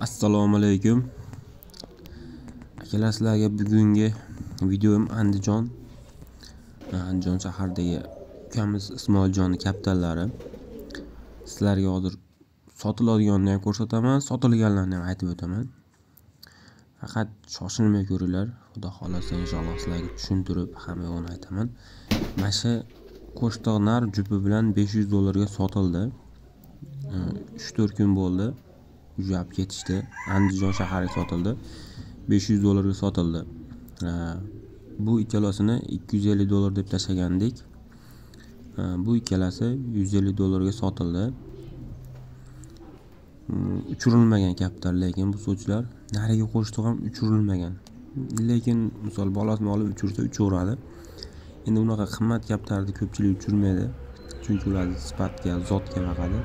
Assalomu alaykum. Akalar, sizlarga bugungi videom Andijon shahridagi ukamiz Ismoiljonning kaptallari. Sizlarga hozir sotiladiganini ham ko'rsataman, sotilganlarini ham aytib o'taman. Faqat shoshilmay ko'ringlar. Xudo xolasa inshaalloh sizlarga tushuntirib hammasini aytaman. Mana shu qo'shtoq nar jupi bilan $500 ga sotildi. 3-4 kun bo'ldi. Jab ketishdi. Andijon shahariga sotildi. $500 ga sotildi. Bu ikkalasini $250 deb tashlagandik. Bu ikkalasi $150 ga sotildi. Uchirilmagan kaptar, lekin bu so'chlar nariga qo'shtoq ham uchirilmagan. Lekin misol bolasini olib uchirsa uchaveradi. Endi unaqa qimmat kaptarni ko'pchilik uchirmaydi. Chunki ular sifatga, zotga boqadi.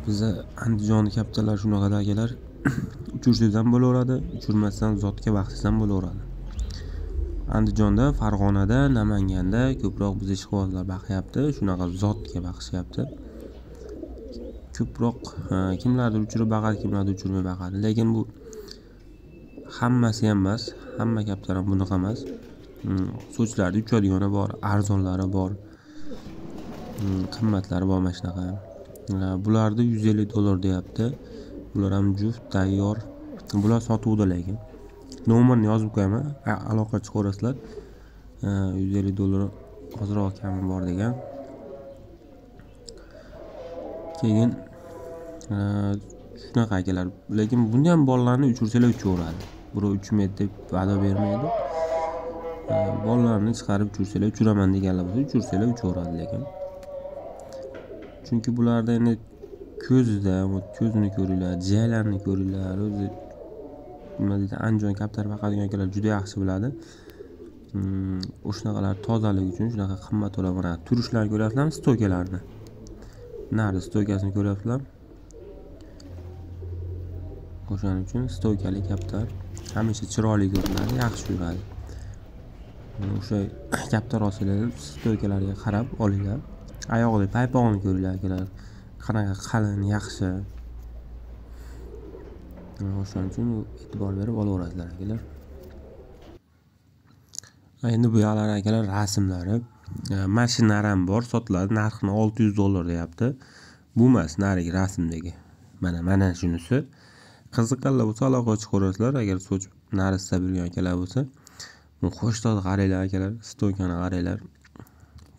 Bizda Andijon kaptarlar shunaqada akalar. Uchirsangiz ham bo'laveradi, uchirmasdan zotga boqsangiz ham bo'laveradi. Andijonda, Farg'onada, Namanganda ko'proq biz ishqibozlar baqyapti, shunaqa zotga baqishyapti. Ko'proq kimlardir uchirib baqadi, kimlardir uchirmay baqadi. Lekin bu hammasi ham emas, hamma kaptar ham bunaqa emas. So'chlarda uchadigani bor, arzonlari bor, qimmatlari bor mana shunaqa. Bularni $150 deyapti. Bular ham juft tayyor. Bular sotuvda, lekin nomerni yozib qo'yaman, aloqa chiqarasizlar. $150 ozroq kami bor degan. Keyin shunaqa akalar. Lekin buni ham bolalarni uchirsalar uchaveradi. Birov uchmaydi deb va'da bermaydi. Bolalarni chiqarib uchirsalar uchiraman deganlar bo'lsa, uchirsalar uchaveradi lekin. Chunki bularda endi ko'zini ko'ringlar, jiyalarini ko'ringlar. O'zi nima deydi, Andijon kaptar baqadigan akalar juda yaxshi biladi. O'shanaqalar tozalik uchun shunaqa qimmat to'lab, mana turishlarini ko'ryapsizlarmi, stoykalarni. Nari stoykasini ko'ryapsizlarmi? O'shaning uchun stoykali kaptar hamisha chiroyli ko'rinadi, yaxshi yuradi. O'sha kaptar olsanglar, stoykalariga qarab olinglar. Oyog'ida paypog'ini ko'ringlar akalar. Qanaqa qalin, yaxshi. O'shaning uchun e'tibor berib olaverasizlar akalar. Endi bu yoqlar akalar rasmlari. Mashinalar ham bor, sotiladi. Narxini $600 deyapti. Bu emas, narigi rasmdagi. Mana shunisi. Qiziqqanlar bo'lsa aloqa chiqarasizlar. Agar so'ch narsa bilgan akalar bo'lsa, bu qo'shtoqni qaranglar akalar, stoykani qaranglar.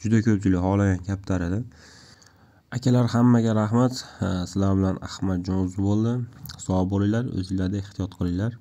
Juda ko'pchilik xohlagan kaptar edi. Akalar, hammaga rahmat. Sizlar bilan Ahmadjon bo'ldi. Sog' bo'linglar, o'zingizlarga ehtiyot qilinglar.